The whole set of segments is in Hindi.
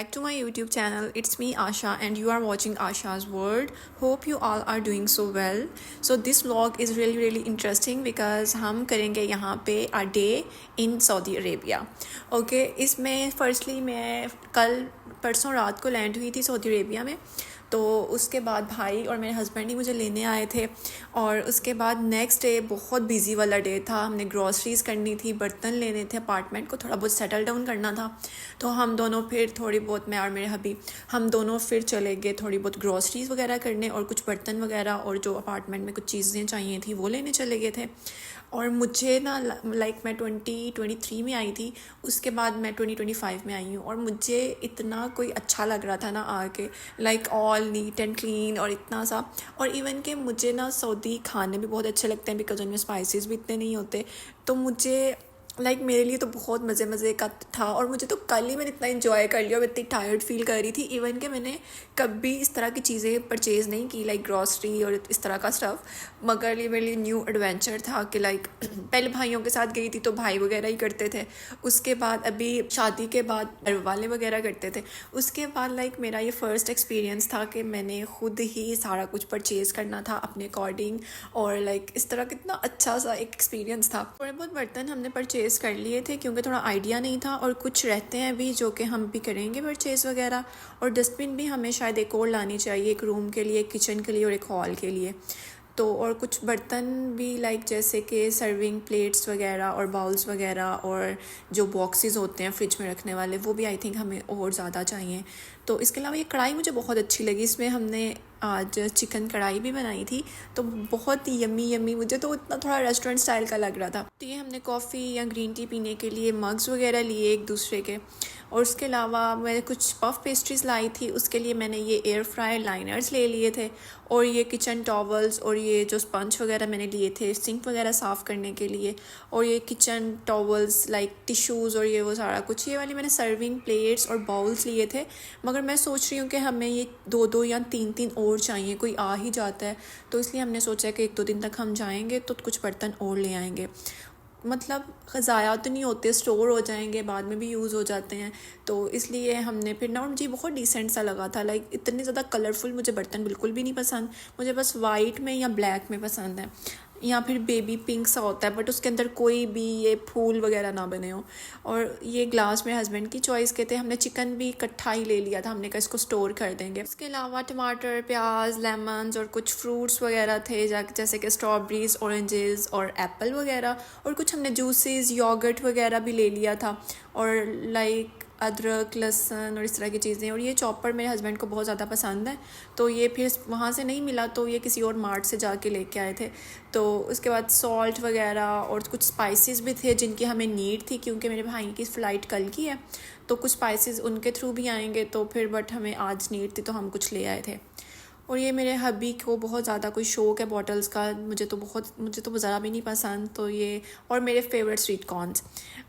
back to my YouTube channel. It's me Asha and you are watching Asha's World. Hope you all are doing so well. So this vlog is really interesting because हम करेंगे यहाँ पे a day in Saudi Arabia. Okay, इसमें firstly मैं कल परसों रात को लैंड हुई थी सऊदी अरेबिया में, तो उसके बाद भाई और मेरे हस्बैंड ही मुझे लेने आए थे। और उसके बाद नेक्स्ट डे बहुत बिजी वाला डे था। हमने ग्रॉसरीज़ करनी थी, बर्तन लेने थे, अपार्टमेंट को थोड़ा बहुत सेटल डाउन करना था। तो हम दोनों फिर थोड़ी बहुत, मैं और मेरे हबी, हम दोनों फिर चले गए थोड़ी बहुत ग्रॉसरीज़ वगैरह करने और कुछ बर्तन वगैरह और जो अपार्टमेंट में कुछ चीज़ें चाहिए थी वो लेने चले गए थे। और मुझे ना लाइक मैं 2023 में आई थी, उसके बाद मैं 2025 में आई हूँ और मुझे इतना कोई अच्छा लग रहा था ना आके, like all neat and clean और इतना सा। और इवन कि मुझे ना सऊदी खाने भी बहुत अच्छे लगते हैं बिकॉज उनमें स्पाइसेस भी इतने नहीं होते। तो मुझे लाइक मेरे लिए तो बहुत मज़े का था। और मुझे तो कल ही मैंने इतना इन्जॉय कर लिया और इतनी टायर्ड फील कर रही थी। इवन कि मैंने कभी इस तरह की चीज़ें परचेज़ नहीं की, लाइक ग्रॉसरी और इस तरह का स्टफ़। मगर ये मेरे लिए न्यू एडवेंचर था कि लाइक पहले भाइयों के साथ गई थी तो भाई वगैरह ही करते थे, उसके बाद अभी शादी के बाद घर वाले वगैरह करते थे। उसके बाद लाइक मेरा ये फ़र्स्ट एक्सपीरियंस था कि मैंने खुद ही सारा कुछ परचेज़ करना था अपने अकॉर्डिंग। और लाइक इस तरह कितना अच्छा सा एक एक्सपीरियंस था। थोड़े बहुत बर्तन हमने परचेज़ कर लिए थे क्योंकि थोड़ा आइडिया नहीं था, और कुछ रहते हैं अभी जो कि हम भी करेंगे परचेज़ वगैरह। और डस्टबिन भी हमें शायद एक और लानी चाहिए, एक रूम के लिए, एक किचन के लिए और एक हॉल के लिए। तो और कुछ बर्तन भी लाइक जैसे कि सर्विंग प्लेट्स वगैरह और बाउल्स वगैरह और जो बॉक्सेस होते हैं फ्रिज में रखने वाले, वो भी आई थिंक हमें और ज़्यादा चाहिए। तो इसके अलावा ये कढ़ाई मुझे बहुत अच्छी लगी। इसमें हमने आज चिकन कढ़ाई भी बनाई थी, तो बहुत यमी मुझे तो इतना थोड़ा रेस्टोरेंट स्टाइल का लग रहा था। तो ये हमने कॉफ़ी या ग्रीन टी पीने के लिए मग्स वगैरह लिए एक दूसरे के। और उसके अलावा मैं कुछ पफ पेस्ट्रीज़ लाई थी, उसके लिए मैंने ये एयर फ्रायर लाइनर्स ले लिए थे। और ये किचन टॉवल्स और ये जो स्पंज वगैरह मैंने लिए थे सिंक वगैरह साफ़ करने के लिए। और ये किचन टॉवल्स लाइक टिश्यूज़ और ये वो सारा कुछ, ये वाली मैंने सर्विंग प्लेट्स और बाउल्स लिए थे। मगर मैं सोच रही हूँ कि हमें ये 2 या 3 और चाहिए, कोई आ ही जाता है। तो इसलिए हमने सोचा कि 1-2 दिन तक हम जाएंगे तो कुछ बर्तन और ले आएंगे। मतलब ज़ाया तो नहीं होते, स्टोर हो जाएंगे, बाद में भी यूज़ हो जाते हैं। तो इसलिए हमने फिर ना, और मुझे बहुत डिसेंट सा लगा था। लाइक इतने ज़्यादा कलरफुल मुझे बर्तन बिल्कुल भी नहीं पसंद, मुझे बस वाइट में या ब्लैक में पसंद है, या फिर बेबी पिंक सा होता है बट उसके अंदर कोई भी ये फूल वगैरह ना बने हो। और ये ग्लास मेरे हस्बैंड की चॉइस के थे। हमने चिकन भी इकट्ठा ही ले लिया था, हमने कहा इसको स्टोर कर देंगे। इसके अलावा टमाटर, प्याज, लेमन्स और कुछ फ्रूट्स वगैरह थे जैसे कि स्ट्रॉबेरीज, ऑरेंजेस और एप्पल वगैरह। और कुछ हमने जूसेस, योगर्ट वगैरह भी ले लिया था। और लाइक अदरक, लहसुन और इस तरह की चीज़ें। और ये चॉपर मेरे हस्बैंड को बहुत ज़्यादा पसंद है, तो ये फिर वहाँ से नहीं मिला तो ये किसी और मार्ट से जाके लेके आए थे। तो उसके बाद सॉल्ट वगैरह और कुछ स्पाइसेस भी थे जिनकी हमें नीड थी क्योंकि मेरे भाई की फ़्लाइट कल की है, तो कुछ स्पाइसेस उनके थ्रू भी आएंगे। तो फिर बट हमें आज नीड थी तो हम कुछ ले आए थे। और ये मेरे हबी को बहुत ज़्यादा कोई शौक है बॉटल्स का, मुझे तो ज़रा भी नहीं पसंद। तो ये, और मेरे फेवरेट स्वीट कॉर्न्स,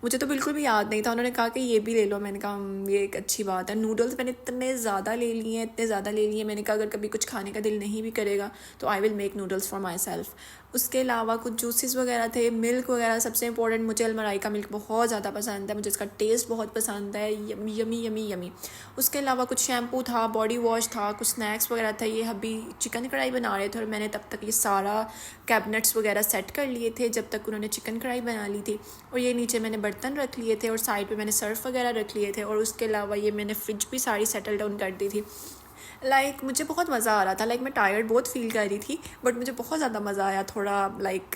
मुझे तो बिल्कुल भी याद नहीं था। उन्होंने कहा कि ये भी ले लो, मैंने कहा ये एक अच्छी बात है। नूडल्स मैंने इतने ज़्यादा ले लिए, मैंने कहा अगर कभी कुछ खाने का दिल नहीं भी करेगा तो I will make noodles for my self. उसके अलावा कुछ जूसेस वगैरह थे, मिल्क वगैरह। सबसे इंपॉर्टेंट, मुझे अलमराई का मिल्क बहुत ज़्यादा पसंद है, मुझे इसका टेस्ट बहुत पसंद है, यमी। उसके अलावा कुछ शैम्पू था, बॉडी वॉश था, कुछ स्नैक्स वगैरह था। ये अभी चिकन कढ़ाई बना रहे थे और मैंने तब तक ये सारा कैबिनेट्स वगैरह सेट कर लिए थे जब तक उन्होंने चिकन कढ़ाई बना ली थी। और ये नीचे मैंने बर्तन रख लिए थे और साइड पे मैंने सर्फ वगैरह रख लिए थे। और उसके अलावा ये मैंने फ्रिज भी सारी सेटल डाउन कर दी थी। लाइक मुझे बहुत मज़ा आ रहा था। लाइक मैं टायर्ड बहुत फील कर रही थी बट मुझे बहुत ज़्यादा मज़ा आया। थोड़ा लाइक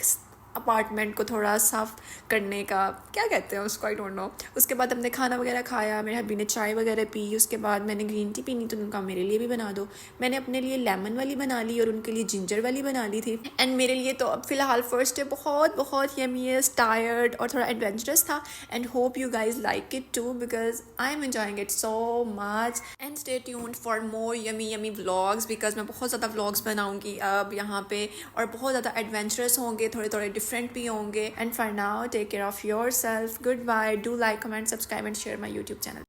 अपार्टमेंट को थोड़ा साफ़ करने का, क्या कहते हैं उसको, आई डोंट नो। उसके बाद हमने खाना वगैरह खाया, मेरे हबी ने चाय वगैरह पी। उसके बाद मैंने ग्रीन टी पीनी तो उनका मेरे लिए भी बना दो। मैंने अपने लिए लेमन वाली बना ली और उनके लिए जिंजर वाली बना ली थी। एंड मेरे लिए तो अब फ़िलहाल फर्स्ट डे बहुत यमीएस्ट, टायर्ड और थोड़ा एडवेंचरस था। And hope you guys like it too because I am enjoying it so much. And stay tuned for more yummy vlogs because मैं बहुत ज़्यादा व्लॉग्स बनाऊँगी अब यहाँ पे, और बहुत ज़्यादा एडवेंचरस होंगे, थोड़े डिफरेंट भी होंगे। And for now take care of yourself, good bye, do like, comment, subscribe and share my YouTube channel.